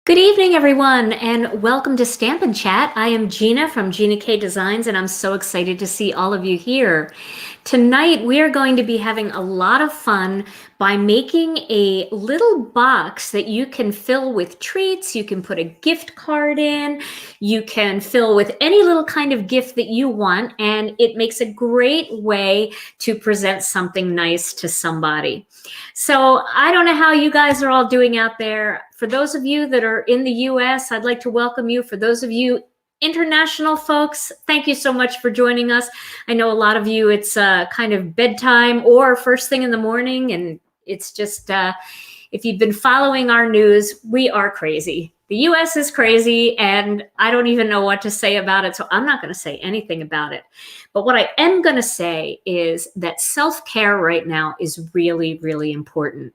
Good evening, everyone, and welcome to Stampin' Chat. I am Gina from Gina K Designs, and I'm so excited to see all of you here. Tonight, we are going to be having a lot of fun by making a little box that you can fill with treats. You can put a gift card in. You can fill with any little kind of gift that you want, and it makes a great way to present something nice to somebody. So I don't know how you guys are all doing out there. For those of you that are in the US, I'd like to welcome you. For those of you international folks, thank you so much for joining us. I know a lot of you, it's kind of bedtime or first thing in the morning, and it's just, if you've been following our news, we are crazy. The US is crazy, and I don't even know what to say about it, so I'm not going to say anything about it. But what I am going to say is that self-care right now is really, really important.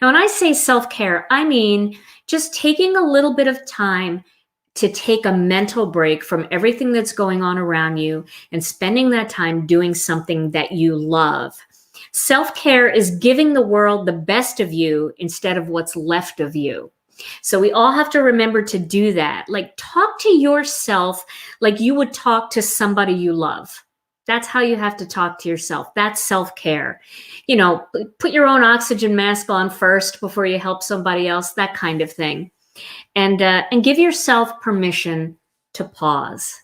Now, when I say self-care, I mean just taking a little bit of time to take a mental break from everything that's going on around you and spending that time doing something that you love. Self-care is giving the world the best of you instead of what's left of you. So we all have to remember to do that. Like, talk to yourself like you would talk to somebody you love. That's how you have to talk to yourself. That's self-care. You know, put your own oxygen mask on first before you help somebody else, that kind of thing. And give yourself permission to pause.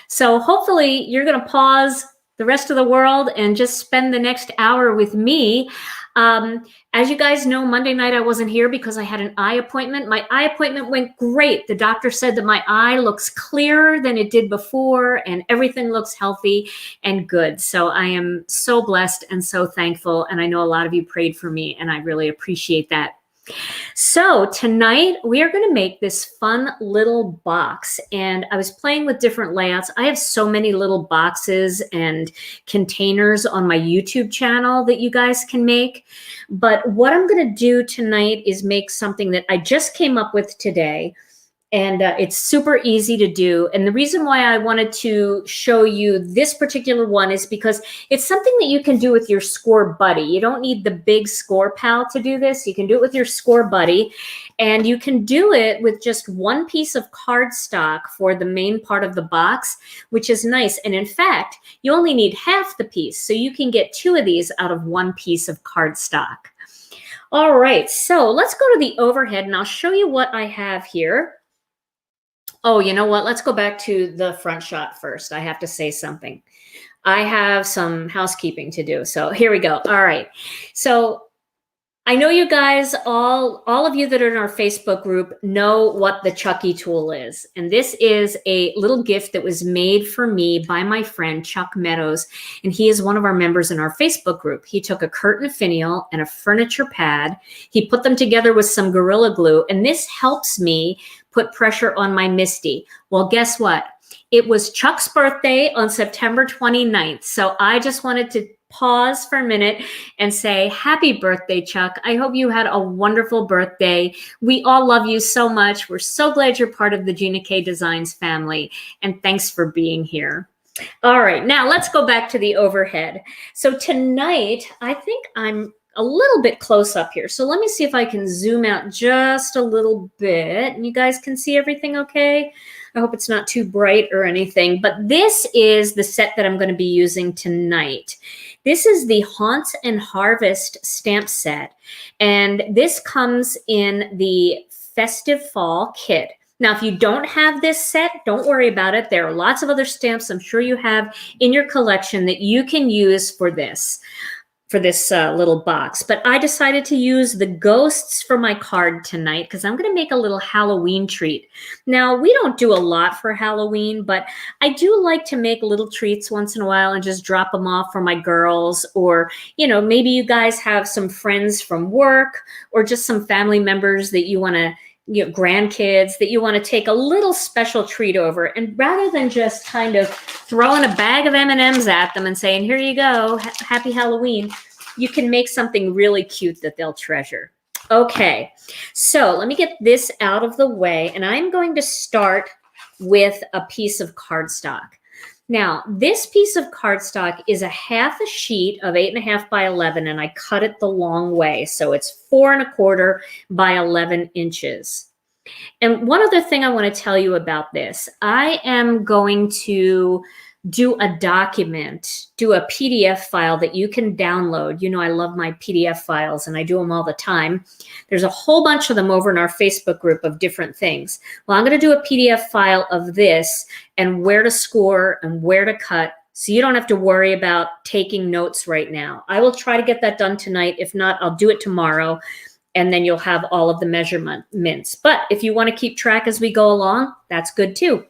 So hopefully you're going to pause the rest of the world and just spend the next hour with me. As you guys know, Monday night I wasn't here because I had an eye appointment. My eye appointment went great. The doctor said that my eye looks clearer than it did before and everything looks healthy and good. So I am so blessed and so thankful. And I know a lot of you prayed for me, and I really appreciate that. So tonight we are going to make this fun little box, and I was playing with different layouts. I have so many little boxes and containers on my YouTube channel that you guys can make. But what I'm going to do tonight is make something that I just came up with today. And it's super easy to do. And the reason why I wanted to show you this particular one is because it's something that you can do with your score buddy. You don't need the big score pal to do this. You can do it with your score buddy. And you can do it with just one piece of cardstock for the main part of the box, which is nice. And in fact, you only need half the piece. So you can get two of these out of one piece of cardstock. All right, so let's go to the overhead and I'll show you what I have here. Oh, you know what? Let's go back to the front shot first. I have to say something. I have some housekeeping to do. So here we go. All right. So I know you guys, all of you that are in our Facebook group know what the Chucky tool is. And this is a little gift that was made for me by my friend Chuck Meadows. And he is one of our members in our Facebook group. He took a curtain finial and a furniture pad. He put them together with some Gorilla Glue. And this helps me put pressure on my Misty. Well, guess what? It was Chuck's birthday on September 29th. So I just wanted to pause for a minute and say, happy birthday, Chuck. I hope you had a wonderful birthday. We all love you so much. We're so glad you're part of the Gina K Designs family. And thanks for being here. All right, now let's go back to the overhead. So tonight, I think I'm a little bit close up here. So let me see if I can zoom out just a little bit. And you guys can see everything okay? I hope it's not too bright or anything. But this is the set that I'm going to be using tonight. This is the Haunts and Harvest stamp set. And this comes in the Festive Fall kit. Now, if you don't have this set, don't worry about it. There are lots of other stamps I'm sure you have in your collection that you can use for this little box. But I decided to use the ghosts for my card tonight because I'm going to make a little Halloween treat. Now, we don't do a lot for Halloween, but I do like to make little treats once in a while and just drop them off for my girls. Or, you know, maybe you guys have some friends from work or just some family members that you want to, you know, grandkids that you want to take a little special treat over. And rather than just kind of throwing a bag of M&Ms at them and saying, here you go, happy Halloween, you can make something really cute that they'll treasure. Okay, so let me get this out of the way, and I'm going to start with a piece of cardstock. Now, this piece of cardstock is a half a sheet of 8.5 by 11, and I cut it the long way. So it's 4 1/4 by 11 inches. And one other thing I want to tell you about this, I am going to do a document, do a PDF file that you can download. You know, I love my PDF files and I do them all the time. There's a whole bunch of them over in our Facebook group of different things. Well, I'm going to do a PDF file of this and where to score and where to cut, so you don't have to worry about taking notes right now. I will try to get that done tonight. If not, I'll do it tomorrow. And then you'll have all of the measurements. But if you want to keep track as we go along, that's good too.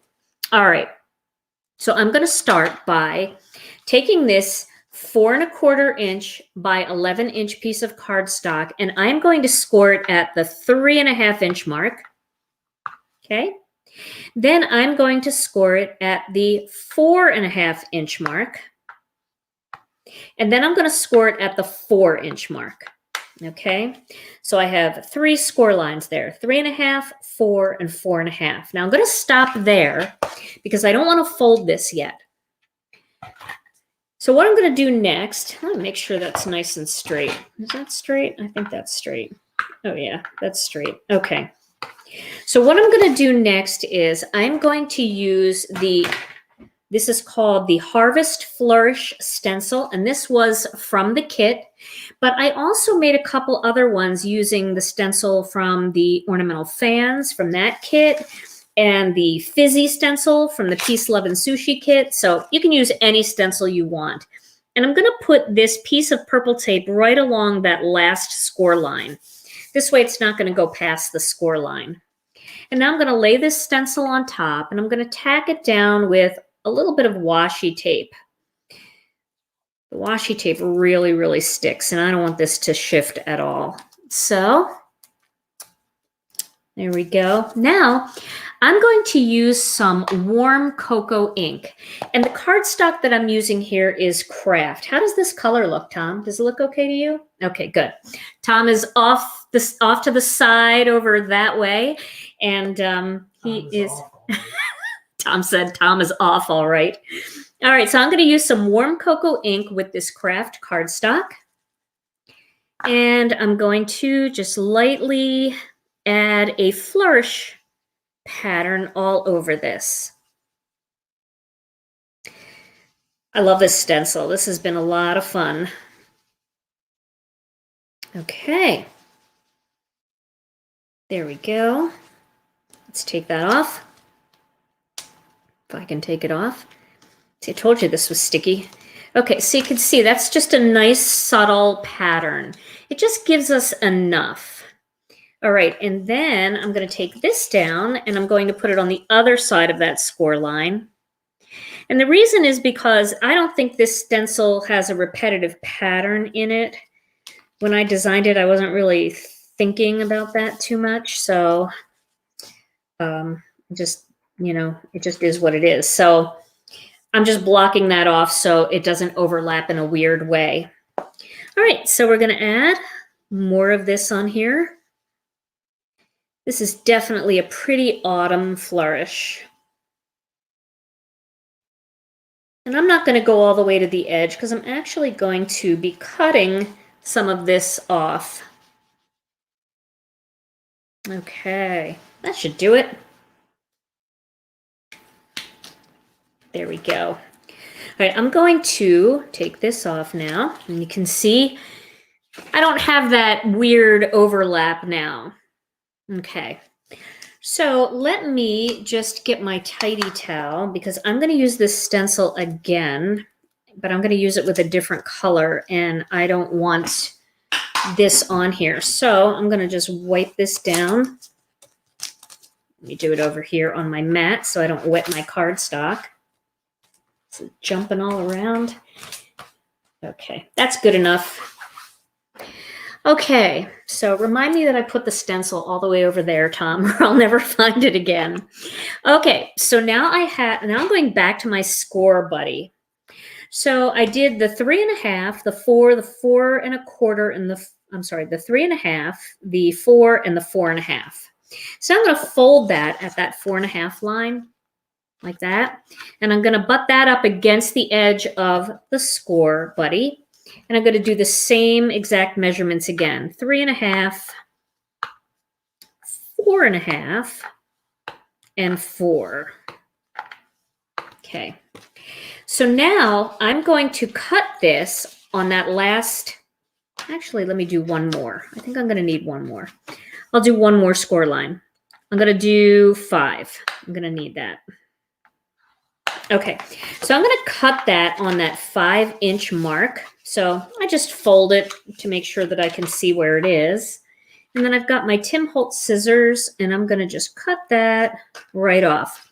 All right. So I'm going to start by taking this 4¼ inch by 11 inch piece of cardstock, and I'm going to score it at the 3½ inch mark. Okay. Then I'm going to score it at the 4½ inch mark. And then I'm going to score it at the 4 inch mark. Okay, so I have 3 score lines there, 3½, 4, and 4½. Now I'm going to stop there because I don't want to fold this yet. So what I'm going to do next, I'm going to make sure that's nice and straight. Is that straight? I think that's straight. Oh yeah, that's straight. Okay. So what I'm going to do next is I'm going to use this is called the Harvest Flourish stencil, and this was from the kit, but I also made a couple other ones using the stencil from the ornamental fans from that kit and the fizzy stencil from the Peace, Love, and Sushi kit. So you can use any stencil you want. And I'm going to put this piece of purple tape right along that last score line. This way it's not going to go past the score line. And now I'm going to lay this stencil on top, and I'm going to tack it down with a little bit of washi tape. The washi tape really, really sticks, and I don't want this to shift at all. So there we go. Now I'm going to use some warm cocoa ink, and the cardstock that I'm using here is Craft. How does this color look, Tom? Does it look okay to you? Okay, good. Tom is off to the side over that way, and he is. Tom said Tom is off, all right. All right, so I'm going to use some warm cocoa ink with this Craft cardstock. And I'm going to just lightly add a flourish pattern all over this. I love this stencil. This has been a lot of fun. Okay. There we go. Let's take that off. If I can take it off. See, I told you this was sticky. Okay, so you can see that's just a nice subtle pattern. It just gives us enough. All right, and then I'm going to take this down and I'm going to put it on the other side of that score line. And the reason is because I don't think this stencil has a repetitive pattern in it. When I designed it, I wasn't really thinking about that too much. So just, you know, it just is what it is. So I'm just blocking that off so it doesn't overlap in a weird way. All right, so we're going to add more of this on here. This is definitely a pretty autumn flourish. And I'm not going to go all the way to the edge because I'm actually going to be cutting some of this off. Okay, that should do it. There we go. All right, I'm going to take this off now. And you can see I don't have that weird overlap now. Okay, so let me just get my tidy towel because I'm going to use this stencil again, but I'm going to use it with a different color, and I don't want this on here. So I'm going to just wipe this down. Let me do it over here on my mat so I don't wet my cardstock. It's jumping all around. Okay, that's good enough. Okay, so remind me that I put the stencil all the way over there, Tom, or I'll never find it again. Okay, so now I'm going back to my score buddy. So I did the 3½, the 4, the 4¼ and the 3½, the 4, and the 4½. So I'm going to fold that at that 4½ line like that, and I'm going to butt that up against the edge of the score buddy. And I'm going to do the same exact measurements again. 3½, 4.5, and 4. Okay. So now I'm going to cut this on that last, actually, let me do one more. I think I'm going to need one more. I'll do one more score line. I'm going to do 5. I'm going to need that. Okay, so I'm going to cut that on that 5-inch mark. So I just fold it to make sure that I can see where it is. And then I've got my Tim Holtz scissors, and I'm going to just cut that right off.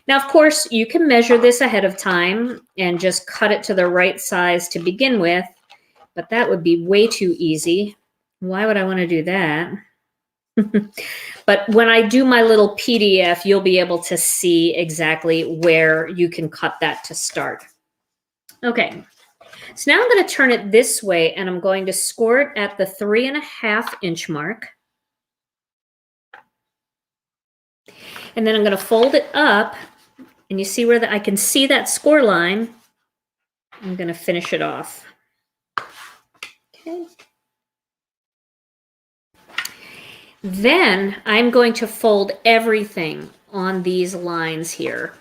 Now, of course, you can measure this ahead of time and just cut it to the right size to begin with, but that would be way too easy. Why would I want to do that? But when I do my little PDF, you'll be able to see exactly where you can cut that to start. Okay, so now I'm going to turn it this way, and I'm going to score it at the 3.5-inch mark. And then I'm going to fold it up, and you see where I can see that score line. I'm going to finish it off. Okay. Then I'm going to fold everything on these lines here,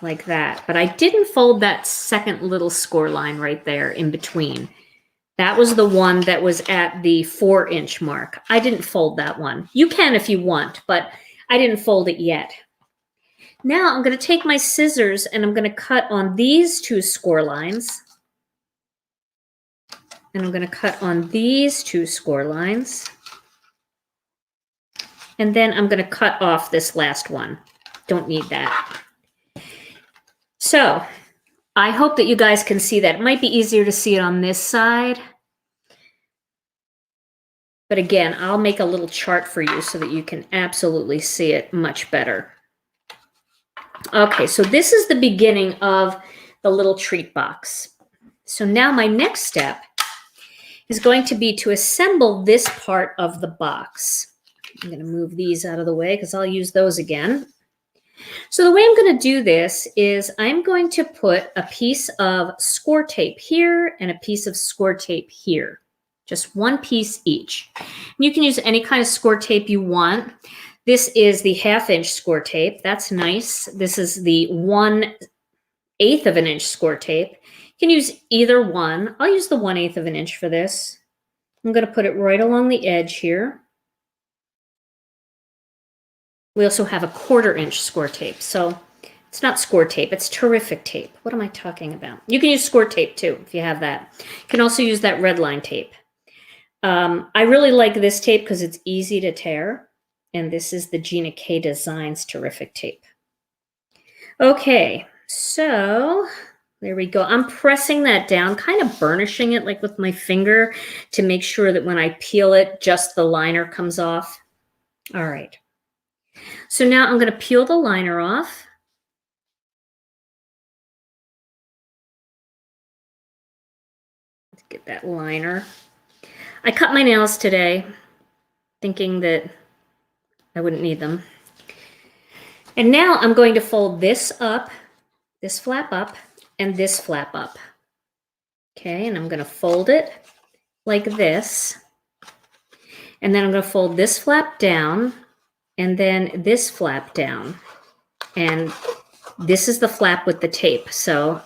like that. But I didn't fold that second little score line right there in between. That was the one that was at the 4-inch mark. I didn't fold that one. You can if you want, but I didn't fold it yet. Now I'm going to take my scissors and I'm going to cut on these 2 score lines. And I'm going to cut on these 2 score lines. And then I'm going to cut off this last one. Don't need that. So I hope that you guys can see that. It might be easier to see it on this side. But again, I'll make a little chart for you so that you can absolutely see it much better. Okay, so this is the beginning of the little treat box. So now my next step is going to be to assemble this part of the box. I'm going to move these out of the way because I'll use those again. So the way I'm going to do this is I'm going to put a piece of score tape here and a piece of score tape here. Just one piece each. And you can use any kind of score tape you want. This is the 1/2-inch score tape. That's nice. This is the 1/8 of an inch score tape. You can use either one. I'll use the 1/8 of an inch for this. I'm going to put it right along the edge here. We also have a 1/4-inch score tape. So it's not score tape, it's terrific tape. What am I talking about? You can use score tape too if you have that. You can also use that red line tape. I really like this tape because it's easy to tear. And this is the Gina K Designs terrific tape. Okay, so there we go. I'm pressing that down, kind of burnishing it like with my finger to make sure that when I peel it, just the liner comes off. All right. So now I'm going to peel the liner off. Let's get that liner. I cut my nails today, thinking that I wouldn't need them. And now I'm going to fold this up, this flap up, and this flap up. Okay, and I'm going to fold it like this. And then I'm going to fold this flap down, and then this flap down. And this is the flap with the tape. So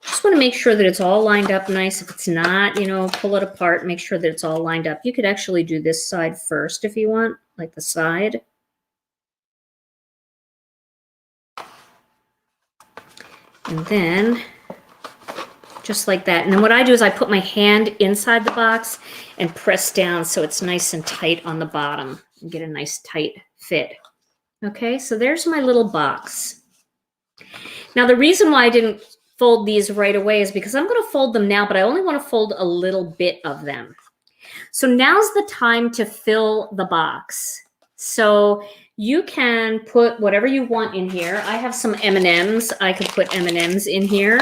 just want to make sure that it's all lined up nice. If it's not, pull it apart, make sure that it's all lined up. You could actually do this side first if you want, like the side. And then just like that. And then what I do is I put my hand inside the box and press down so it's nice and tight on the bottom and get a nice tight fit. Okay, so there's my little box. Now the reason why I didn't fold these right away is because I'm going to fold them now, but I only want to fold a little bit of them. So now's the time to fill the box. So you can put whatever you want in here. I have some M&Ms. I could put M&Ms in here.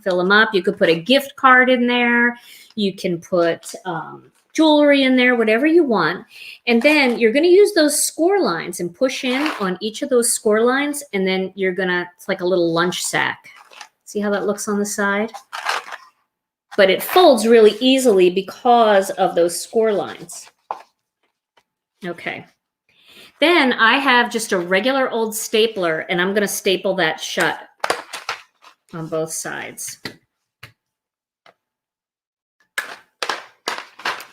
Fill them up. You could put a gift card in there. You can put jewelry in there, whatever you want. And then you're going to use those score lines and push in on each of those score lines. And then you're going to, it's like a little lunch sack. See how that looks on the side? But it folds really easily because of those score lines. Okay. Then I have just a regular old stapler, and I'm going to staple that shut on both sides.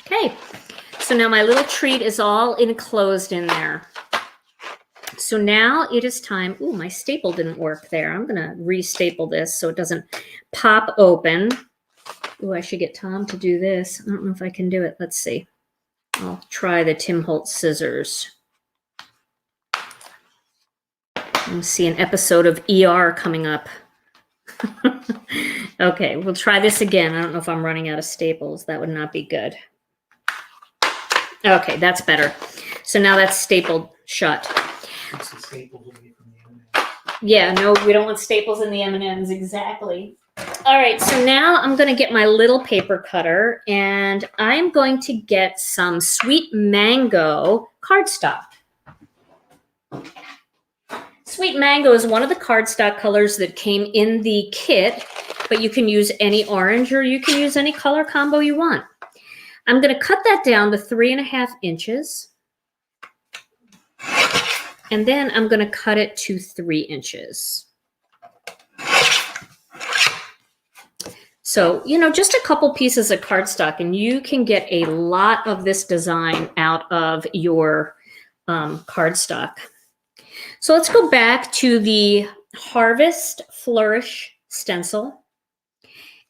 Okay, so now my little treat is all enclosed in there. So now it is time. Ooh, my staple didn't work there. I'm going to re-staple this so it doesn't pop open. Ooh, I should get Tom to do this. I don't know if I can do it. Let's see. I'll try the Tim Holtz scissors. We'll see an episode of ER coming up. Okay, we'll try this again. I don't know if I'm running out of staples. That would not be good. Okay, that's better. So now that's stapled shut. Yeah, no, we don't want staples in the M&Ms. Exactly. All right, so now I'm going to get my little paper cutter, and I'm going to get some sweet mango cardstock. Sweet mango is one of the cardstock colors that came in the kit, but you can use any orange or you can use any color combo you want. I'm going to cut that down to 3.5 inches. And then I'm going to cut it to 3 inches. So, you know, just a couple pieces of cardstock and you can get a lot of this design out of your cardstock. So let's go back to the Harvest Flourish stencil.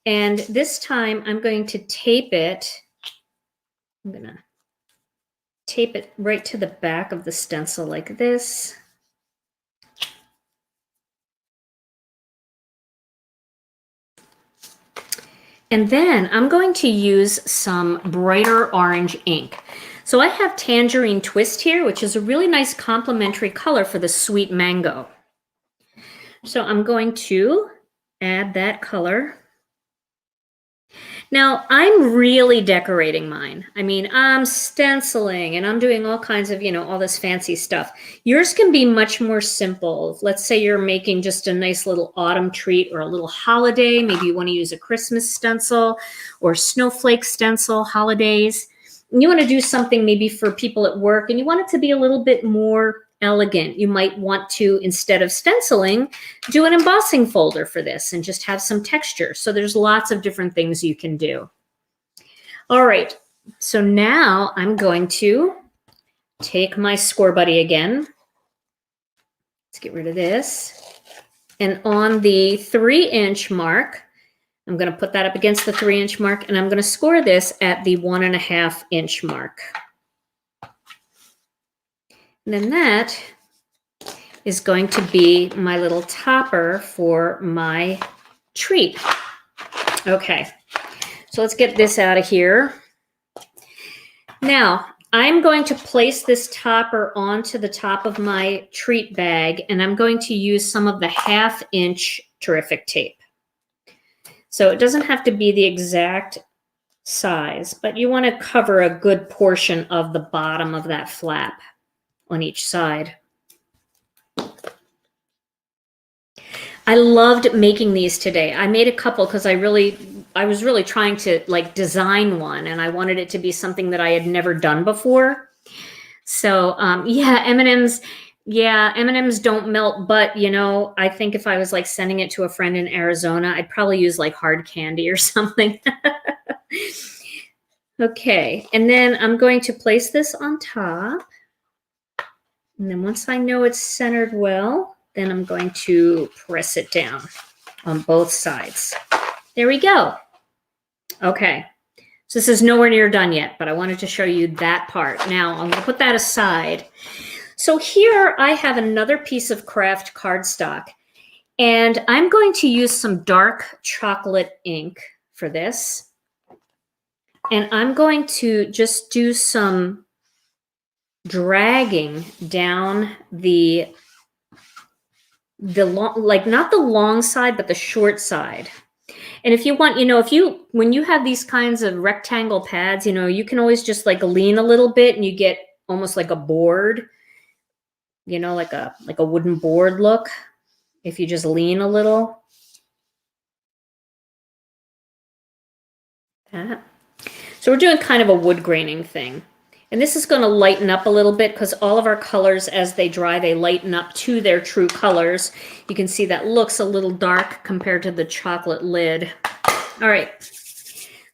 And this time I'm going to tape it. I'm going to tape it right to the back of the stencil like this. And then I'm going to use some brighter orange ink. So I have Tangerine Twist here, which is a really nice complementary color for the sweet mango. So I'm going to add that color. Now I'm really decorating mine. I mean, I'm stenciling and I'm doing all kinds of, you know, all this fancy stuff. Yours can be much more simple. Let's say you're making just a nice little autumn treat or a little holiday. Maybe you want to use a Christmas stencil or snowflake stencil, holidays. And you want to do something maybe for people at work and you want it to be a little bit more elegant. You might want to, instead of stenciling, do an embossing folder for this and just have some texture. So there's lots of different things you can do. All right, so now I'm going to take my Score Buddy again. Let's get rid of this. And on the 3-inch mark, I'm going to put that up against the 3-inch mark, and I'm going to score this at the 1.5-inch mark. And then that is going to be my little topper for my treat. Okay, so let's get this out of here. Now, I'm going to place this topper onto the top of my treat bag, and I'm going to use some of the 1/2-inch Terrific tape. So it doesn't have to be the exact size, but you want to cover a good portion of the bottom of that flap on each side. I loved making these today. I made a couple because I was really trying to like design one, and I wanted it to be something that I had never done before. So yeah, M&Ms. Yeah, M&Ms don't melt, but you know, I think if I was like sending it to a friend in Arizona, I'd probably use like hard candy or something. Okay, and then I'm going to place this on top. And then once I know it's centered well, then I'm going to press it down on both sides. There we go. Okay, so this is nowhere near done yet, but I wanted to show you that part. Now I'm going to put that aside. So here I have another piece of craft cardstock, and I'm going to use some dark chocolate ink for this. And I'm going to just do some dragging down the long, like not the long side, but the short side. And if you want, you know, when you have these kinds of rectangle pads, you know, you can always just like lean a little bit and you get almost like a board, you know, like a wooden board look. If you just lean a little. That. So we're doing kind of a wood graining thing. And this is going to lighten up a little bit because all of our colors, as they dry, they lighten up to their true colors. You can see that looks a little dark compared to the chocolate lid. All right.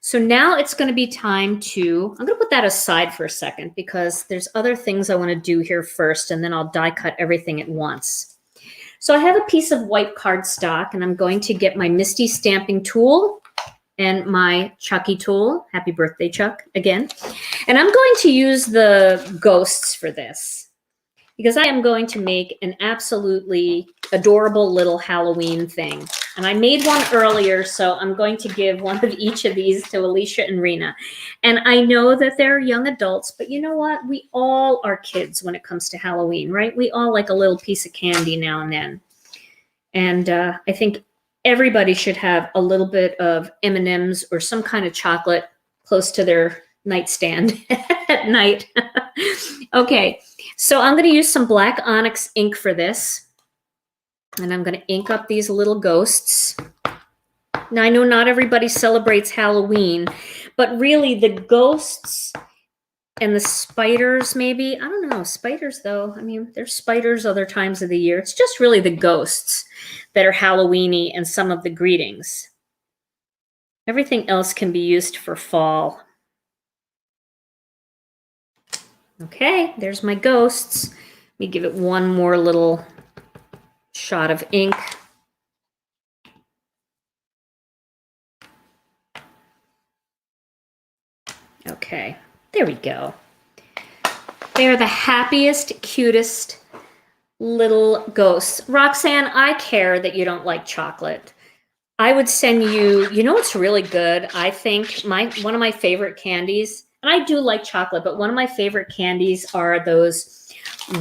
So now it's going to be time to, I'm going to put that aside for a second because there's other things I want to do here first, and then I'll die cut everything at once. So I have a piece of white cardstock, and I'm going to get my Misty stamping tool and my Chucky tool. Happy birthday, Chuck, again. And I'm going to use the ghosts for this because I am going to make an absolutely adorable little Halloween thing. And I made one earlier, so I'm going to give one of each of these to Alicia and Rena. And I know that they're young adults, but you know what? We all are kids when it comes to Halloween, right? We all like a little piece of candy now and then. And I think everybody should have a little bit of M&Ms or some kind of chocolate close to their nightstand at night. Okay, so I'm going to use some black onyx ink for this. And I'm going to ink up these little ghosts. Now, I know not everybody celebrates Halloween, but really the ghosts and the spiders, maybe. I don't know. Spiders, though. I mean, there's spiders other times of the year. It's just really the ghosts that are Halloween-y and some of the greetings. Everything else can be used for fall. Okay, there's my ghosts. Let me give it one more little shot of ink. Okay, there we go. They're the happiest, cutest little ghosts. Roxanne, I care that you don't like chocolate. I would send you, you know what's really good? I think one of my favorite candies, and I do like chocolate, but one of my favorite candies are those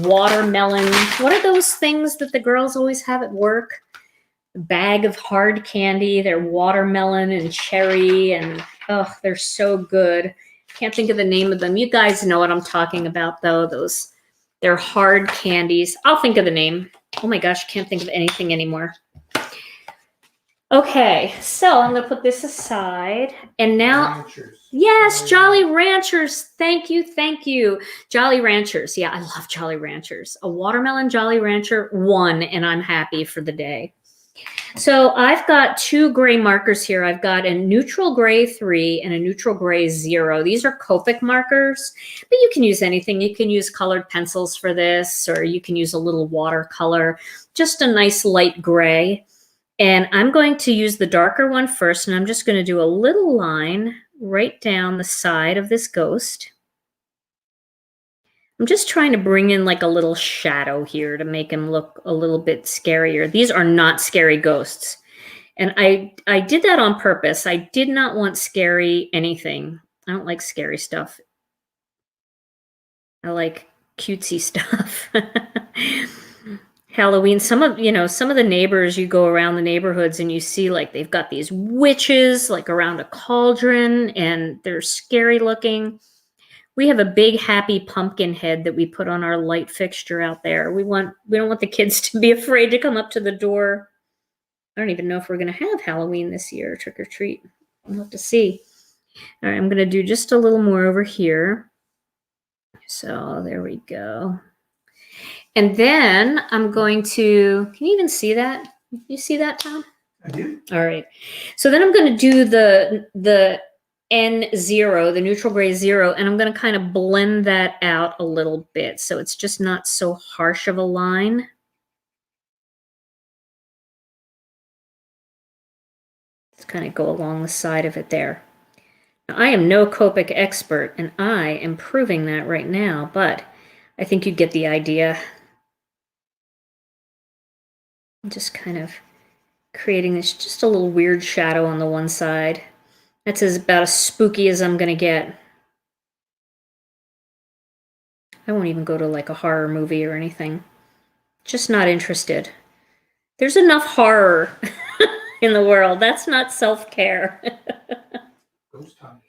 watermelon, what are those things that the girls always have at work? A bag of hard candy. They're watermelon and cherry, and oh, they're so good. Can't think of the name of them. You guys know what I'm talking about, though. They're hard candies. I'll think of the name. Oh my gosh, can't think of anything anymore. Okay, so I'm going to put this aside. And now, yes, Jolly Ranchers. Thank you, thank you. Jolly Ranchers. Yeah, I love Jolly Ranchers. A watermelon Jolly Rancher, 1, and I'm happy for the day. So I've got 2 gray markers here. I've got a neutral gray 3 and a neutral gray 0. These are Copic markers, but you can use anything. You can use colored pencils for this, or you can use a little watercolor, just a nice light gray. And I'm going to use the darker one first, and I'm just going to do a little line right down the side of this ghost. I'm just trying to bring in like a little shadow here to make him look a little bit scarier. These are not scary ghosts. And I did that on purpose. I did not want scary anything. I don't like scary stuff. I like cutesy stuff. Halloween, some of the neighbors, you go around the neighborhoods and you see like they've got these witches like around a cauldron, and they're scary looking. We have a big happy pumpkin head that we put on our light fixture out there. We don't want the kids to be afraid to come up to the door. I don't even know if we're going to have Halloween this year, trick or treat. We'll have to see. All right, I'm going to do just a little more over here. So there we go. And then I'm going to, can you even see that? You see that, Tom? I do. All right. So then I'm going to do the N0, the neutral gray 0, and I'm going to kind of blend that out a little bit so it's just not so harsh of a line. Just kind of go along the side of it there. Now, I am no Copic expert, and I am proving that right now, but I think you get the idea. I'm just kind of creating this just a little weird shadow on the one side. That's about as spooky as I'm going to get. I won't even go to like a horror movie or anything. Just not interested. There's enough horror in the world. That's not self-care. Ghost hunters.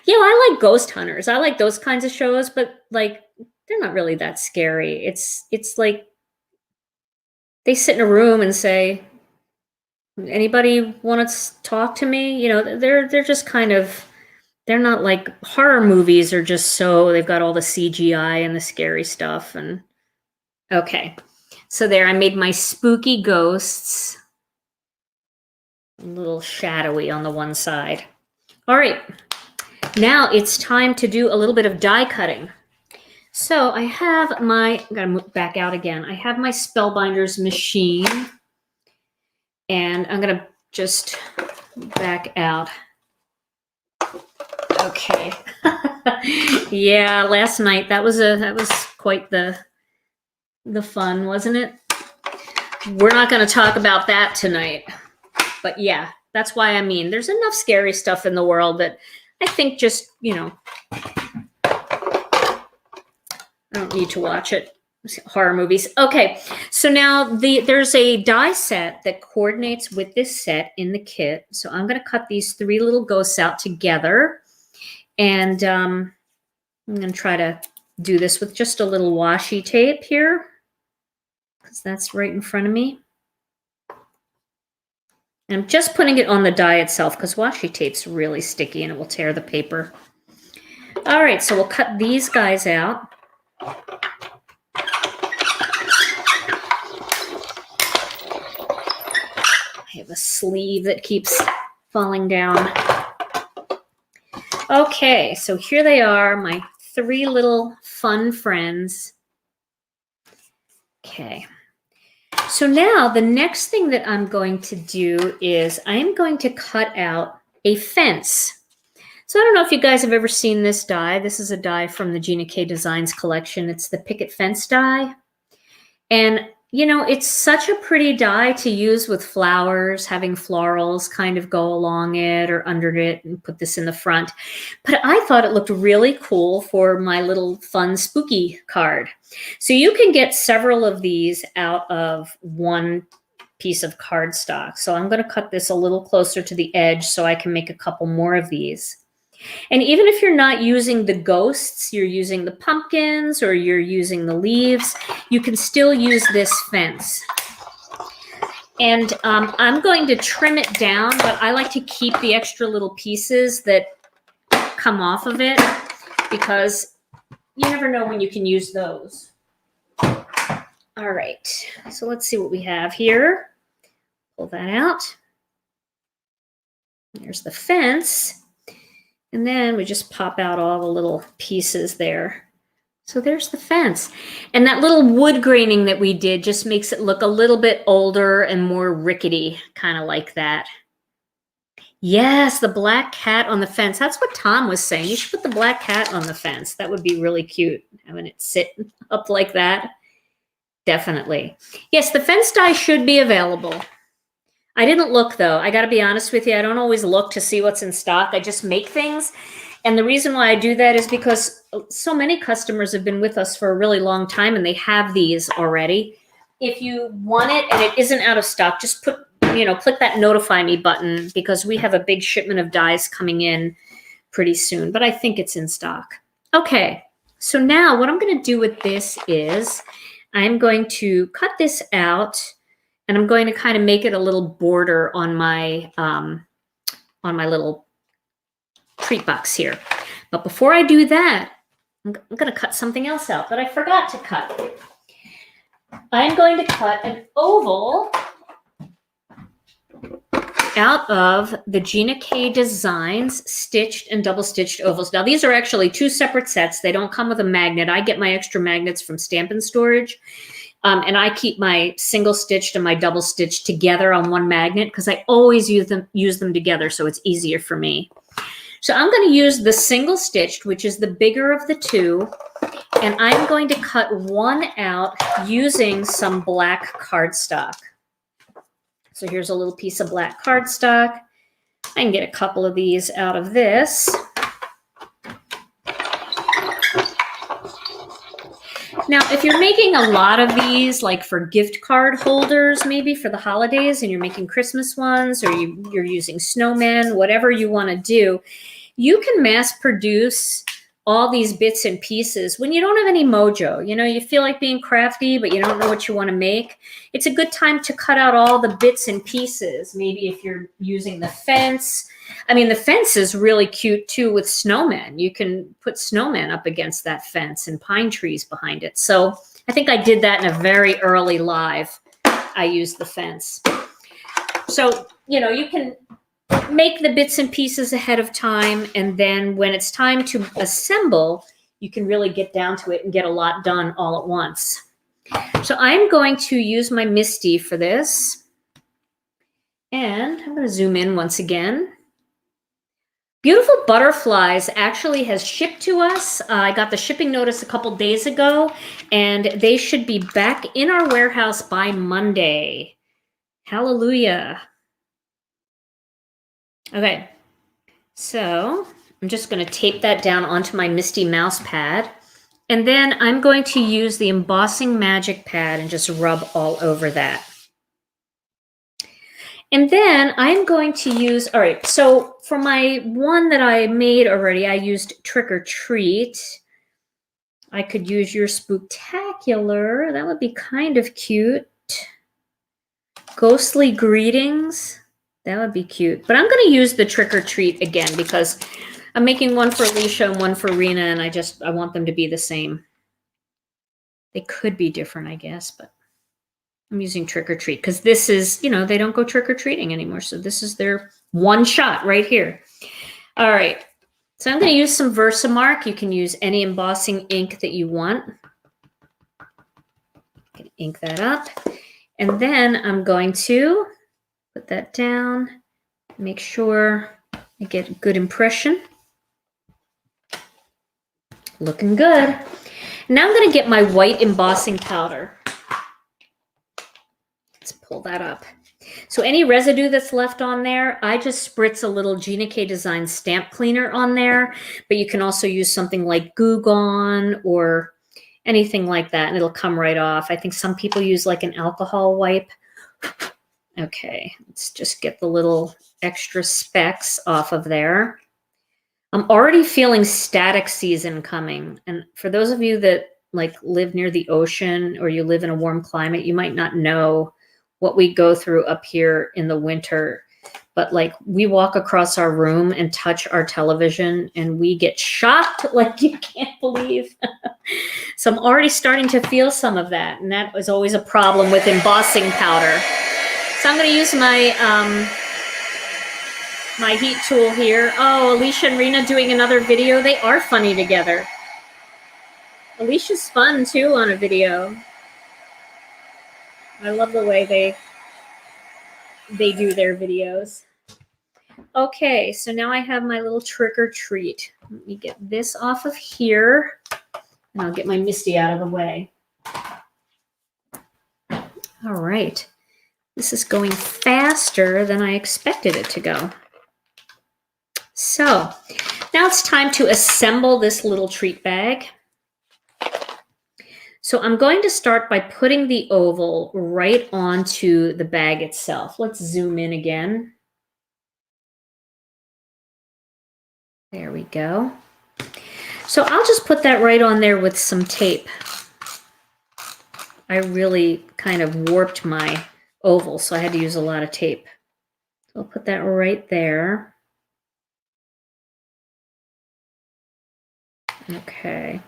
Yeah, I like ghost hunters. I like those kinds of shows, but like they're not really that scary. It's like they sit in a room and say, anybody want to talk to me? You know, they're just kind of they're not like horror movies are just so they've got all the CGI and the scary stuff. And okay, so there I made my spooky ghosts a little shadowy on the one side. All right, now it's time to do a little bit of die cutting. So I have my, I'm gonna move back out again. I have my Spellbinders machine, and I'm gonna just back out. Okay. Yeah, last night that was quite the fun, wasn't it? We're not going to talk about that tonight. But yeah, that's why I mean, there's enough scary stuff in the world that I think just, you know, I don't need to watch it. Horror movies. Okay, so now there's a die set that coordinates with this set in the kit. So I'm going to cut these 3 little ghosts out together. And I'm going to try to do this with just a little washi tape here, because that's right in front of me. And I'm just putting it on the die itself because washi tape's really sticky and it will tear the paper. All right, so we'll cut these guys out. I have a sleeve that keeps falling down. Okay, so here they are, my 3 little fun friends. Okay, so now the next thing that I'm going to do is I'm going to cut out a fence. So I don't know if you guys have ever seen this die. This is a die from the Gina K Designs collection. It's the Picket Fence die. And you know, it's such a pretty die to use with flowers, having florals kind of go along it or under it, and put this in the front. But I thought it looked really cool for my little fun spooky card. So you can get several of these out of one piece of cardstock. So I'm going to cut this a little closer to the edge so I can make a couple more of these. And even if you're not using the ghosts, you're using the pumpkins or you're using the leaves, you can still use this fence. And I'm going to trim it down, but I like to keep the extra little pieces that come off of it because you never know when you can use those. All right, so let's see what we have here. Pull that out. There's the fence. And then we just pop out all the little pieces there. So there's the fence. And that little wood graining that we did just makes it look a little bit older and more rickety, kind of like that. Yes, the black cat on the fence. That's what Tom was saying. You should put the black cat on the fence. That would be really cute, having it sit up like that. Definitely. Yes, the fence die should be available. I didn't look, though. I got to be honest with you. I don't always look to see what's in stock. I just make things. And the reason why I do that is because so many customers have been with us for a really long time, and they have these already. If you want it and it isn't out of stock, just click that notify me button, because we have a big shipment of dies coming in pretty soon. But I think it's in stock. Okay, so now what I'm going to do with this is I'm going to cut this out. And I'm going to kind of make it a little border on my little treat box here. But before I do that, I'm going to cut something else out that I forgot to cut. I'm going to cut an oval out of the Gina K Designs stitched and double stitched ovals. Now these are actually 2 separate sets. They don't come with a magnet. I get my extra magnets from Stampin' Storage. And I keep my single stitched and my double stitched together on one magnet because I always use them together, so it's easier for me. So I'm going to use the single stitched, which is the bigger of the 2, and I'm going to cut one out using some black cardstock. So here's a little piece of black cardstock. I can get a couple of these out of this. Now, if you're making a lot of these, like for gift card holders, maybe for the holidays, and you're making Christmas ones, or you're using snowmen, whatever you want to do, you can mass produce all these bits and pieces when you don't have any mojo. You know, you feel like being crafty, but you don't know what you want to make. It's a good time to cut out all the bits and pieces. Maybe if you're using the fence. I mean, the fence is really cute too with snowmen. You can put snowmen up against that fence and pine trees behind it. So I think I did that in a very early live. I used the fence. So, you know, you can make the bits and pieces ahead of time, and then when it's time to assemble, you can really get down to it and get a lot done all at once. So I'm going to use my MISTI for this, and I'm going to zoom in once again. Beautiful Butterflies actually has shipped to us. I got the shipping notice a couple days ago, and they should be back in our warehouse by Monday. Hallelujah. Okay, so I'm just going to tape that down onto my MISTI mouse pad. And then I'm going to use the embossing magic pad and just rub all over that. And then I'm going to use, all right, so for my one that I made already, I used Trick or Treat. I could use your Spooktacular. That would be kind of cute. Ghostly Greetings. That would be cute. But I'm going to use the Trick or Treat again because I'm making one for Alicia and one for Rena, and I want them to be the same. They could be different, I guess, but I'm using Trick or Treat because this is, you know, they don't go trick or treating anymore. So this is their one shot right here. All right. So I'm going to use some Versamark. You can use any embossing ink that you want. You can ink that up. And then I'm going to put that down, make sure I get a good impression. Looking good. Now I'm going to get my white embossing powder. Let's pull that up. So any residue that's left on there, I just spritz a little Gina K Design stamp cleaner on there, but you can also use something like Goo Gone or anything like that, and it'll come right off. I think some people use like an alcohol wipe. Okay, let's just get the little extra specks off of there. I'm already feeling static season coming. And for those of you that like live near the ocean or you live in a warm climate, you might not know what we go through up here in the winter. But like we walk across our room and touch our television and we get shocked like you can't believe. So I'm already starting to feel some of that. And that was always a problem with embossing powder. So I'm going to use my my heat tool here. Oh, Alicia and Rena doing another video. They are funny together. Alicia's fun too on a video. I love the way they do their videos. Okay, so now I have my little Trick or Treat. Let me get this off of here, and I'll get my MISTI out of the way. All right. This is going faster than I expected it to go. So now it's time to assemble this little treat bag. So I'm going to start by putting the oval right onto the bag itself. Let's zoom in again. There we go. So I'll just put that right on there with some tape. I really kind of warped my oval, so I had to use a lot of tape. So I'll put that right there. Okay.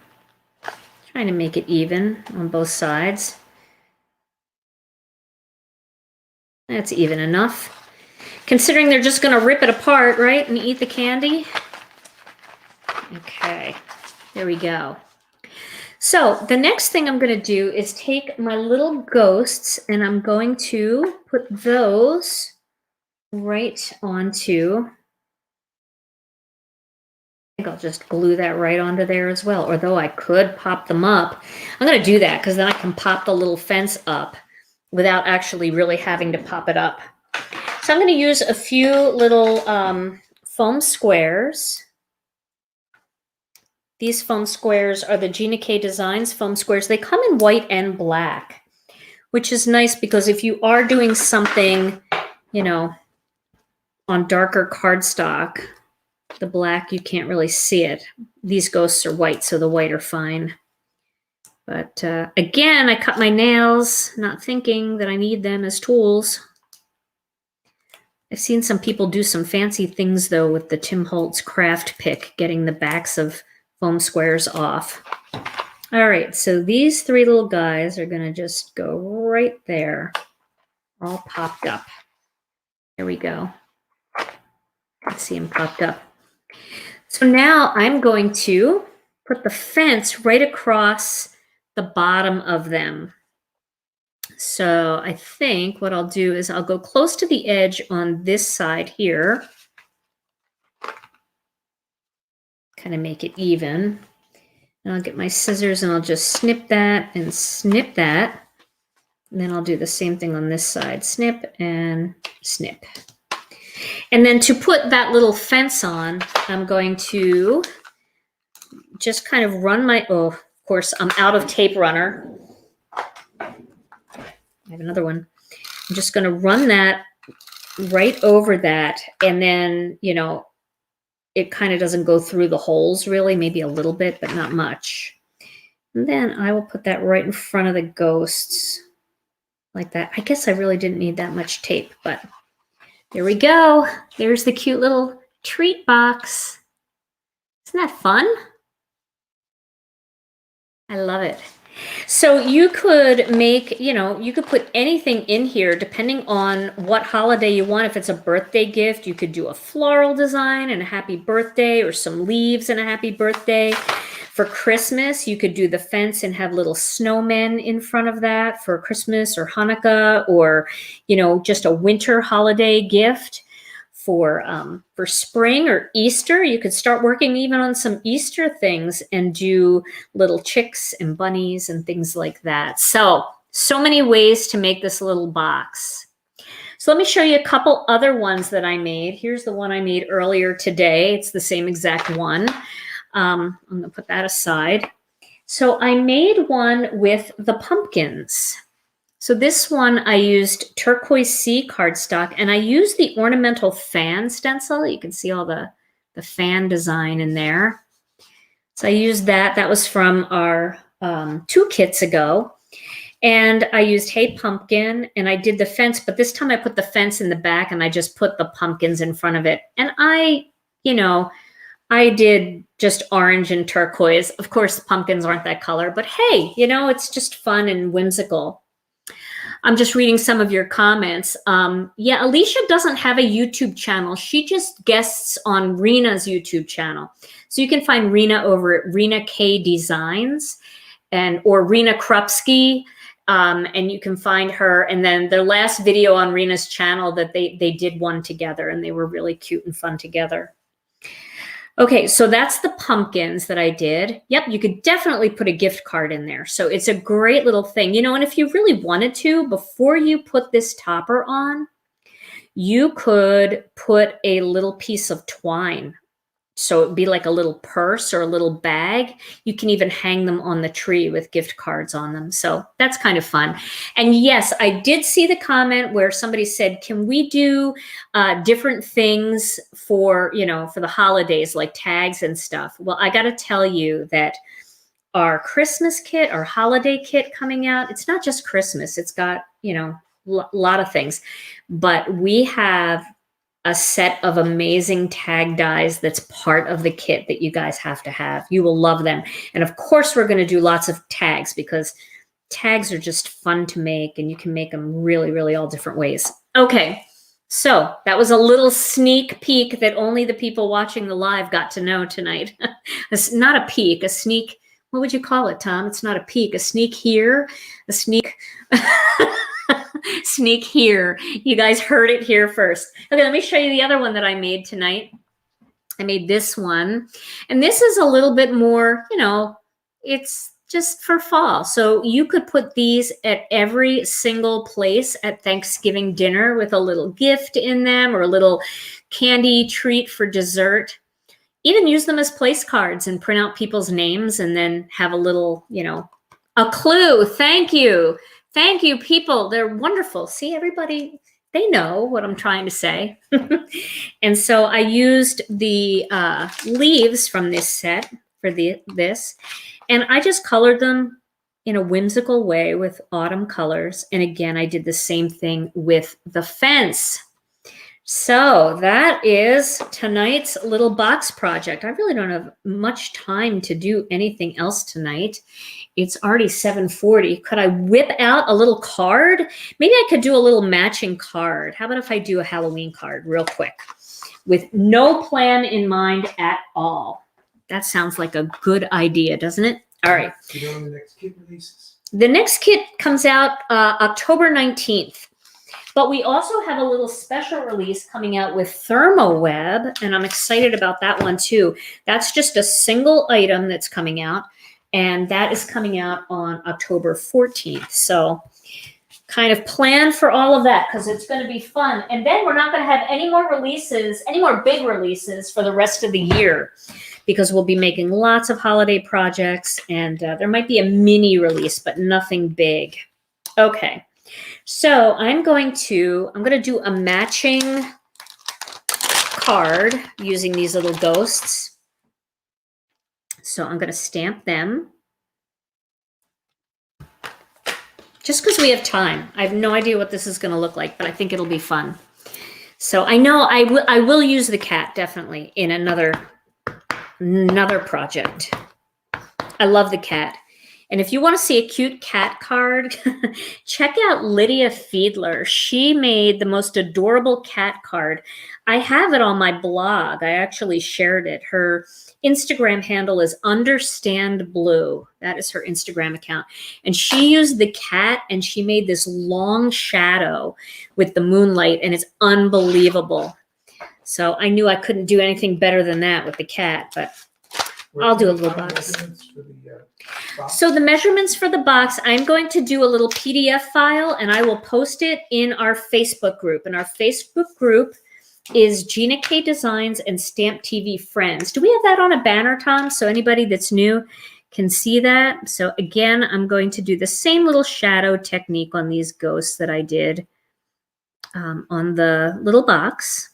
Trying to make it even on both sides. That's even enough. Considering they're just going to rip it apart, right, and eat the candy. Okay, there we go. So the next thing I'm going to do is take my little ghosts and I'm going to put those right onto. I think I'll just glue that right onto there as well, although I could pop them up. I'm going to do that because then I can pop the little fence up without actually really having to pop it up. So I'm going to use a few little foam squares. These foam squares are the Gina K Designs foam squares. They come in white and black, which is nice because if you are doing something, you know, on darker cardstock, The black, you can't really see it. These ghosts are white, so the white are fine. But again, I cut my nails, not thinking that I need them as tools. I've seen some people do some fancy things, though, with the Tim Holtz craft pick, getting the backs of foam squares off. All right, so these three little guys are going to just go right there, all popped up. There we go. Let's see them popped up. So now I'm going to put the fence right across the bottom of them. So I think what I'll do is I'll go close to the edge on this side here. Kind of make it even. And I'll get my scissors and I'll just snip that and snip that. And then I'll do the same thing on this side. Snip and snip. And then to put that little fence on, I'm going to just kind of run my, oh, of course, I'm out of tape runner. I have another one. I'm just going to run that right over that. And then, you know, it kind of doesn't go through the holes really, maybe a little bit, but not much. And then I will put that right in front of the ghosts like that. I guess I really didn't need that much tape, but there we go. There's the cute little treat box. Isn't that fun? I love it. So you could make, you know, you could put anything in here depending on what holiday you want. If it's a birthday gift, you could do a floral design and a happy birthday, or some leaves and a happy birthday. For Christmas, you could do the fence and have little snowmen in front of that for Christmas or Hanukkah, or, you know, just a winter holiday gift. For spring or Easter, you could start working even on some Easter things and do little chicks and bunnies and things like that. So many ways to make this little box. So let me show you a couple other ones that I made. Here's the one I made earlier today. It's the same exact one. I'm going to put that aside. So I made one with the pumpkins. So this one I used turquoise sea cardstock, and I used the ornamental fan stencil. You can see all the fan design in there. So I used that. That was from our 2 kits ago. And I used Hey Pumpkin, and I did the fence, but this time I put the fence in the back and I just put the pumpkins in front of it. And I did just orange and turquoise. Of course, the pumpkins aren't that color, but hey, you know, it's just fun and whimsical. I'm just reading some of your comments. Yeah, Alicia doesn't have a YouTube channel. She just guests on Rena's YouTube channel. So you can find Rena over at Gina K Designs or Rena Krupski. And you can find her. And then the last video on Rena's channel that they did one together, and they were really cute and fun together. Okay, so that's the pumpkins that I did. Yep, you could definitely put a gift card in there. So it's a great little thing, you know, and if you really wanted to, before you put this topper on, you could put a little piece of twine. So it'd be like a little purse or a little bag. You can even hang them on the tree with gift cards on them. So that's kind of fun. And yes, I did see the comment where somebody said, can we do different things for, you know, for the holidays, like tags and stuff? Well, I got to tell you that our Christmas kit, our holiday kit coming out, it's not just Christmas. It's got, you know, a lot of things. But we have a set of amazing tag dies that's part of the kit that you guys have to have. You will love them. And of course, we're going to do lots of tags, because tags are just fun to make, and you can make them really, really all different ways. Okay, so that was a little sneak peek that only the people watching the live got to know tonight. It's not a peek, a sneak. What would you call it, Tom? It's not a peek, a sneak here, a sneak. Sneak here. You guys heard it here first. Okay, let me show you the other one that I made tonight. I made this one, and this is a little bit more, you know, it's just for fall. So you could put these at every single place at Thanksgiving dinner with a little gift in them, or a little candy treat for dessert. Even use them as place cards and print out people's names, and then have a little, you know, a clue. Thank you. Thank you, people. They're wonderful. See, everybody, they know what I'm trying to say. And so I used the leaves from this set for this, and I just colored them in a whimsical way with autumn colors. And again, I did the same thing with the fence. So that is tonight's little box project. I really don't have much time to do anything else tonight. It's already 7:40. Could I whip out a little card? Maybe I could do a little matching card. How about if I do a Halloween card real quick with no plan in mind at all? That sounds like a good idea, doesn't it? All right. You know when the next kit releases? The next kit comes out October 19th. But we also have a little special release coming out with ThermoWeb, and I'm excited about that one too. That's just a single item that's coming out, and that is coming out on October 14th. So kind of plan for all of that because it's going to be fun. And then we're not going to have any more releases, any more big releases for the rest of the year because we'll be making lots of holiday projects, and there might be a mini release, but nothing big. Okay. So I'm going to do a matching card using these little ghosts. So I'm going to stamp them. Just because we have time. I have no idea what this is going to look like, but I think it'll be fun. So I know I will use the cat definitely in another project. I love the cat. And if you want to see a cute cat card, check out Lydia Fiedler. She made the most adorable cat card. I have it on my blog. I actually shared it. Her Instagram handle is understandblue. That is her Instagram account. And she used the cat and she made this long shadow with the moonlight, and it's unbelievable. So I knew I couldn't do anything better than that with the cat, but I'll do a little box. So the measurements for the box, I'm going to do a little PDF file and I will post it in our Facebook group. And our Facebook group is Gina K Designs and Stamp TV Friends. Do we have that on a banner, Tom? So anybody that's new can see that. So again, I'm going to do the same little shadow technique on these ghosts that I did on the little box.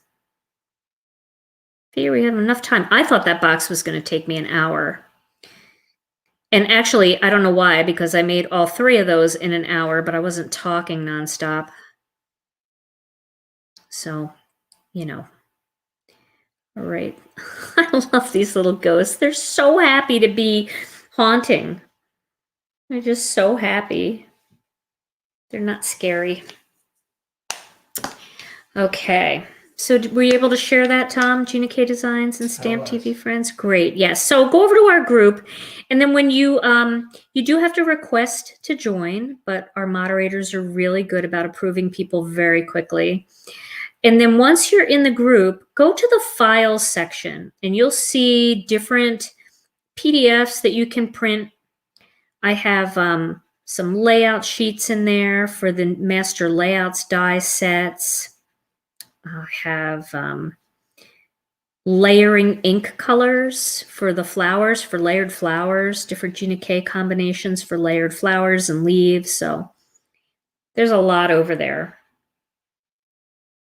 Here we have enough time. I thought that box was going to take me an hour. And actually, I don't know why, because I made all three of those in an hour, but I wasn't talking nonstop. So, you know. All right. I love these little ghosts. They're so happy to be haunting. They're just so happy. They're not scary. Okay. So were you able to share that, Tom? Gina K Designs and Stamp TV Friends? Great. Yes. So go over to our group. And then when you do have to request to join, but our moderators are really good about approving people very quickly. And then once you're in the group, go to the files section and you'll see different PDFs that you can print. I have some layout sheets in there for the master layouts die sets. I have layering ink colors for the flowers, for layered flowers, different Gina K combinations for layered flowers and leaves. So there's a lot over there.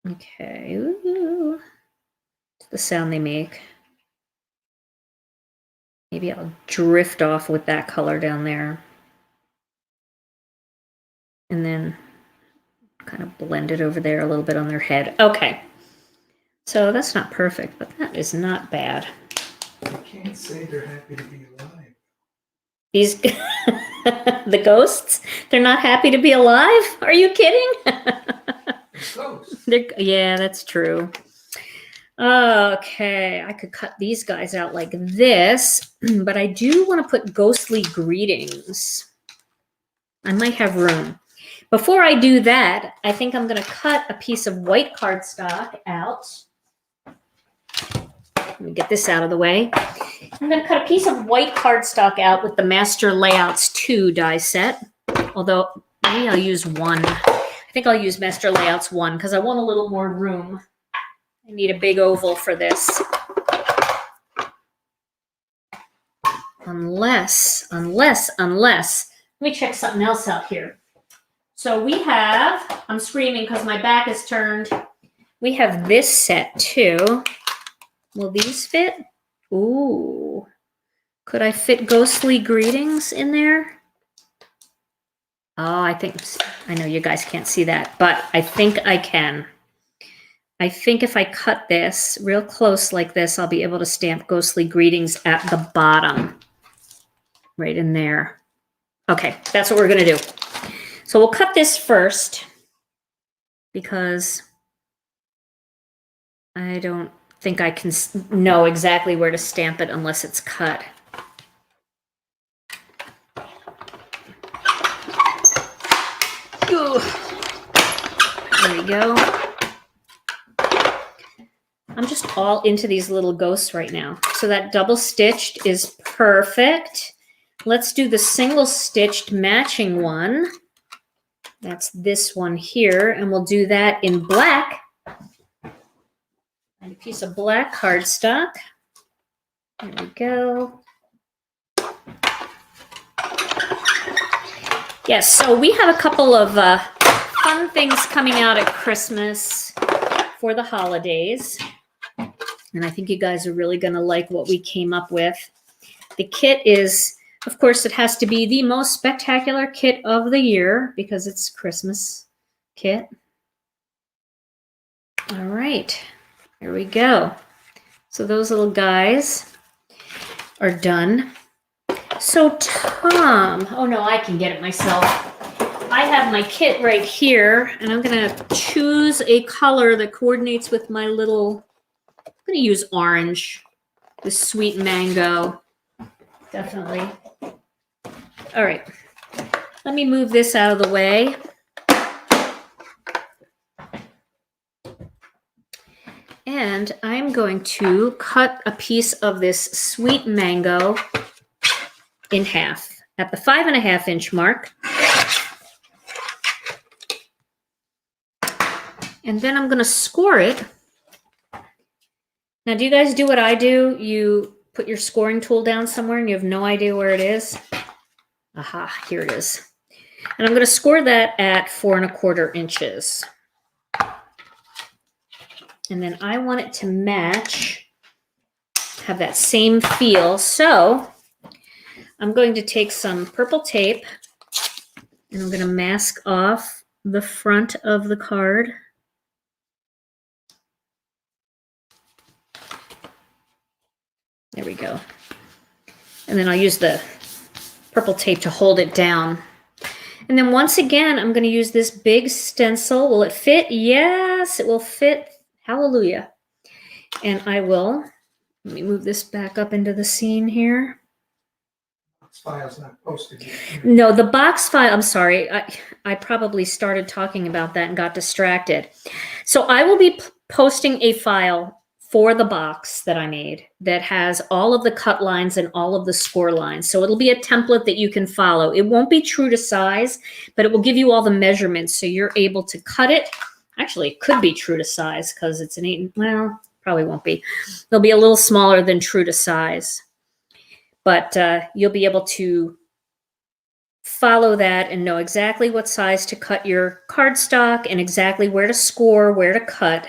Okay. Ooh. The sound they make. Maybe I'll drift off with that color down there. And then kind of blend it over there a little bit on their head. Okay. So that's not perfect, but that is not bad. I can't say they're happy to be alive. These, the ghosts, they're not happy to be alive? Are you kidding? Ghosts. Yeah, that's true. Okay, I could cut these guys out like this, but I do want to put ghostly greetings. I might have room. Before I do that, I think I'm going to cut a piece of white cardstock out. Let me get this out of the way. I'm going to cut a piece of white cardstock out with the Master Layouts 2 die set. Although, maybe I'll use 1. I think I'll use Master Layouts 1 because I want a little more room. I need a big oval for this. Unless, let me check something else out here. So we have, I'm screaming because my back is turned. We have this set too. Will these fit? Ooh. Could I fit ghostly greetings in there? Oh, I know you guys can't see that, but I think I can. I think if I cut this real close like this, I'll be able to stamp ghostly greetings at the bottom. Right in there. Okay, that's what we're going to do. So we'll cut this first because I don't think I can know exactly where to stamp it unless it's cut. Ooh. There we go. I'm just all into these little ghosts right now. So that double stitched is perfect. Let's do the single stitched matching one. That's this one here, and we'll do that in black. And a piece of black cardstock. There we go. Yes, so we have a couple of fun things coming out at Christmas for the holidays. And I think you guys are really going to like what we came up with. The kit is, of course, it has to be the most spectacular kit of the year because it's Christmas kit. All right, here we go. So those little guys are done. So Tom, oh no, I can get it myself. I have my kit right here, and I'm going to choose a color that coordinates with my little, I'm going to use orange, the sweet mango, definitely. All right, let me move this out of the way. And I'm going to cut a piece of this sweet mango in half at the 5.5 inch mark. And then I'm going to score it. Now, do you guys do what I do? You put your scoring tool down somewhere and you have no idea where it is? Aha, here it is. And I'm going to score that at 4.25 inches. And then I want it to match, have that same feel. So I'm going to take some purple tape and I'm going to mask off the front of the card. There we go. And then I'll use the purple tape to hold it down. And then once again, I'm going to use this big stencil. Will it fit? Yes, it will fit. Hallelujah. And I will, let me move this back up into the scene here. Box file's not posted yet. No, the box file, I'm sorry. I probably started talking about that and got distracted. So I will be posting a file for the box that I made that has all of the cut lines and all of the score lines. So it'll be a template that you can follow. It won't be true to size, but it will give you all the measurements so you're able to cut it. Actually, it could be true to size because it's an 8, well, probably won't be. They'll be a little smaller than true to size. But you'll be able to follow that and know exactly what size to cut your cardstock and exactly where to score, where to cut.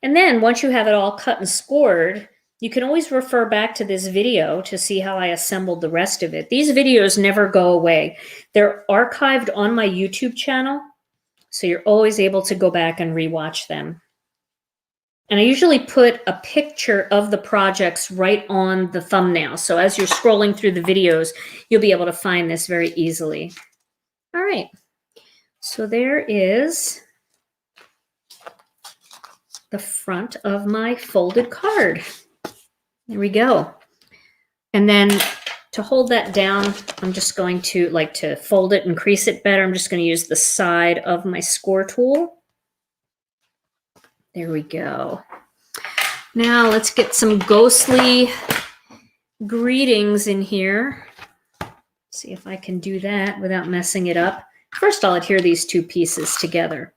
And then once you have it all cut and scored, you can always refer back to this video to see how I assembled the rest of it. These videos never go away. They're archived on my YouTube channel, so you're always able to go back and rewatch them. And I usually put a picture of the projects right on the thumbnail. So as you're scrolling through the videos, you'll be able to find this very easily. All right. So there is the front of my folded card. There we go. And then to hold that down, I'm just going to, like to fold it and crease it better, I'm just going to use the side of my score tool. There we go. Now let's get some ghostly greetings in here. See if I can do that without messing it up. First, I'll adhere these two pieces together.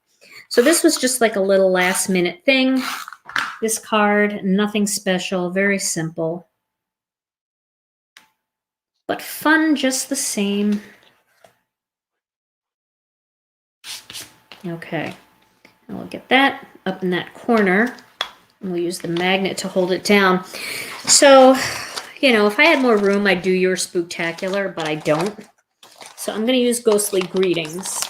So this was just like a little last minute thing. This card, nothing special, very simple, but fun just the same. Okay, and we'll get that up in that corner. And we'll use the magnet to hold it down. So, you know, if I had more room, I'd do your Spooktacular, but I don't. So I'm going to use Ghostly Greetings.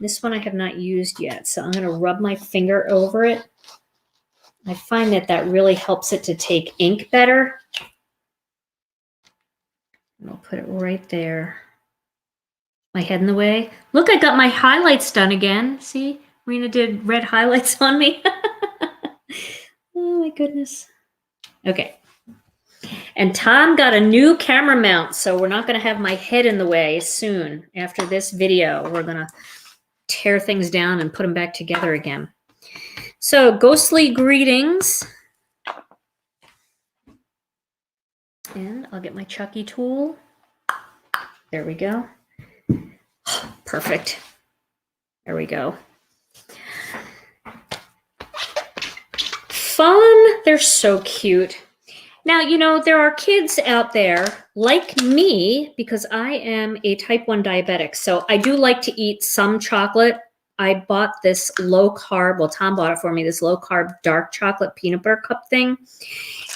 This one I have not used yet, so I'm going to rub my finger over it. I find that that really helps it to take ink better. And I'll put it right there. My head in the way. Look, I got my highlights done again. See, Rena did red highlights on me. Oh my goodness. Okay. And Tom got a new camera mount, so we're not going to have my head in the way soon. After this video, we're going to tear things down and put them back together again. So, Ghostly Greetings. And I'll get my Chucky tool. There we go. Perfect. There we go. Fun. They're so cute. Now, you know, there are kids out there like me, because I am a type 1 diabetic. So I do like to eat some chocolate. I bought this low carb, well, Tom bought it for me, this low carb dark chocolate peanut butter cup thing.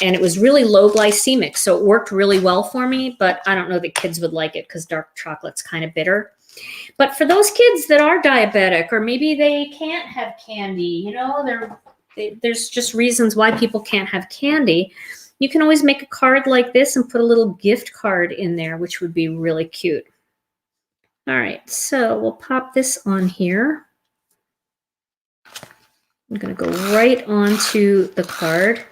And it was really low glycemic. So it worked really well for me, but I don't know that kids would like it because dark chocolate's kind of bitter. But for those kids that are diabetic, or maybe they can't have candy, you know, there's just reasons why people can't have candy. You can always make a card like this and put a little gift card in there, which would be really cute. All right, so we'll pop this on here. I'm going to go right onto the card.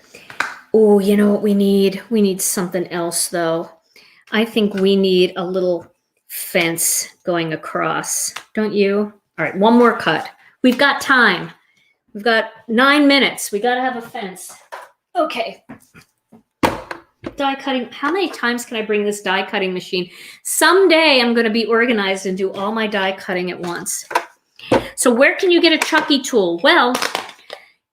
Oh, you know what we need? We need something else, though. I think we need a little fence going across, don't you? All right, one more cut. We've got time. We've got 9 minutes. We got to have a fence. Okay. Die cutting. How many times can I bring this die cutting machine? Someday I'm going to be organized and do all my die cutting at once. So where can you get a Chucky tool? Well,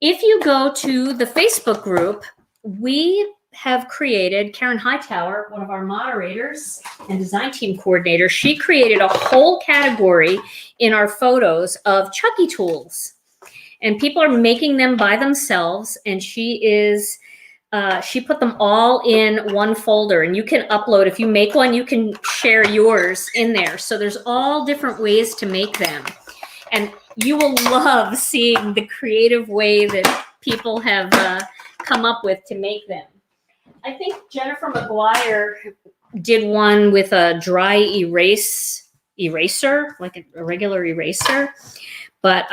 if you go to the Facebook group, we have created, Karen Hightower, one of our moderators and design team coordinators, she created a whole category in our photos of Chucky tools. And people are making them by themselves, and she put them all in one folder, and you can upload. If you make one, you can share yours in there. So there's all different ways to make them. And you will love seeing the creative way that people have come up with to make them. I think Jennifer McGuire did one with a dry eraser, like a regular eraser. But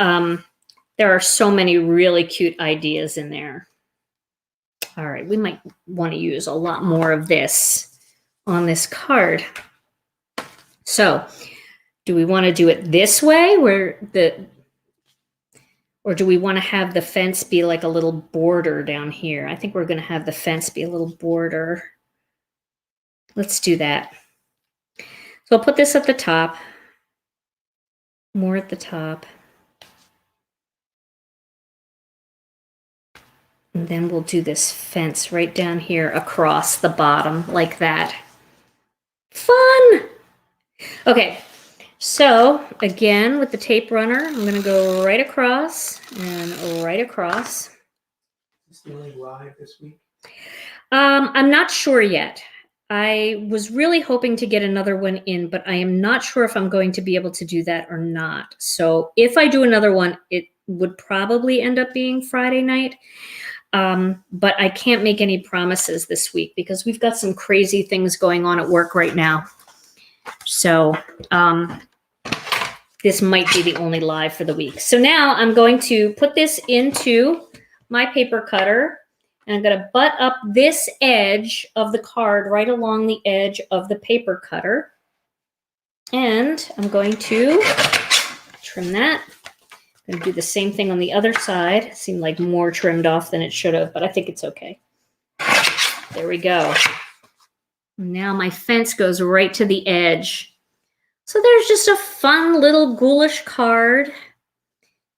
there are so many really cute ideas in there. All right, we might want to use a lot more of this on this card. So, do we want to do it this way, or do we want to have the fence be like a little border down here? I think we're going to have the fence be a little border. Let's do that. So I'll put this at the top, more at the top. And then we'll do this fence right down here across the bottom like that. Fun! Okay, so again, with the tape runner, I'm going to go right across and right across. Is this only live this week? I'm not sure yet. I was really hoping to get another one in, but I am not sure if I'm going to be able to do that or not. So if I do another one, it would probably end up being Friday night. But I can't make any promises this week because we've got some crazy things going on at work right now. So this might be the only live for the week. So now I'm going to put this into my paper cutter, and I'm going to butt up this edge of the card right along the edge of the paper cutter. And I'm going to trim that. I'm going to do the same thing on the other side. It seemed like more trimmed off than it should have, but I think it's okay. There we go. Now my fence goes right to the edge. So there's just a fun little ghoulish card.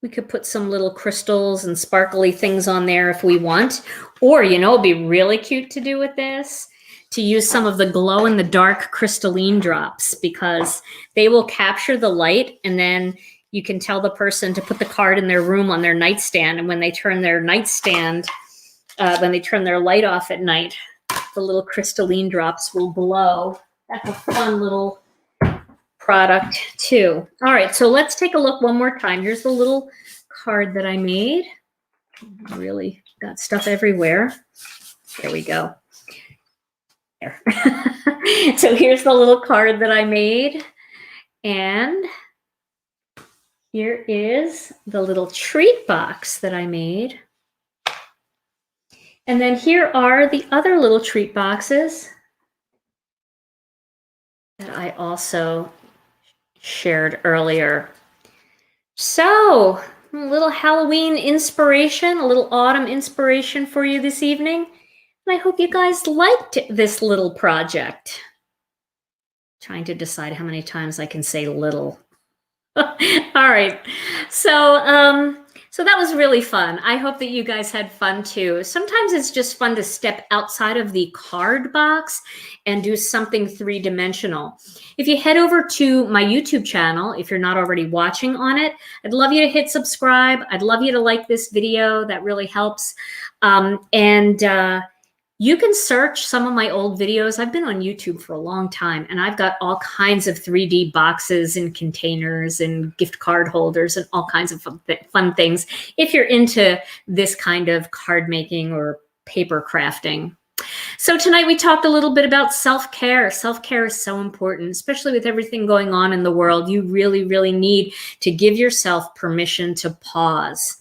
We could put some little crystals and sparkly things on there if we want. Or, you know, it'd be really cute to do with this, to use some of the glow-in-the-dark crystalline drops, because they will capture the light, and then you can tell the person to put the card in their room on their nightstand. And when they turn their nightstand, when they turn their light off at night, the little crystalline drops will glow. That's a fun little product too. All right, so let's take a look one more time. Here's the little card that I made. Really got stuff everywhere. There we go. There. So here's the little card that I made. And here is the little treat box that I made. And then here are the other little treat boxes that I also shared earlier. So, a little Halloween inspiration, a little autumn inspiration for you this evening. And I hope you guys liked this little project. Trying to decide how many times I can say little. All right. So that was really fun. I hope that you guys had fun too. Sometimes it's just fun to step outside of the card box and do something three-dimensional. If you head over to my YouTube channel, if you're not already watching on it, I'd love you to hit subscribe. I'd love you to like this video. That really helps. You can search some of my old videos. I've been on YouTube for a long time, and I've got all kinds of 3D boxes and containers and gift card holders and all kinds of fun things if you're into this kind of card making or paper crafting. So tonight we talked a little bit about self-care. Self-care is so important, especially with everything going on in the world. You really, really need to give yourself permission to pause.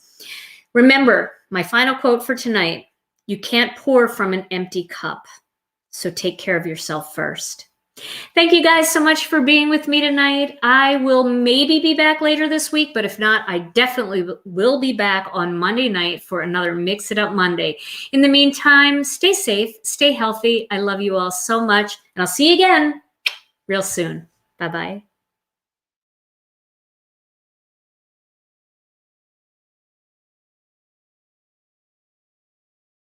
Remember, my final quote for tonight: you can't pour from an empty cup, so take care of yourself first. Thank you guys so much for being with me tonight. I will maybe be back later this week, but if not, I definitely will be back on Monday night for another Mix It Up Monday. In the meantime, stay safe, stay healthy. I love you all so much, and I'll see you again real soon. Bye-bye.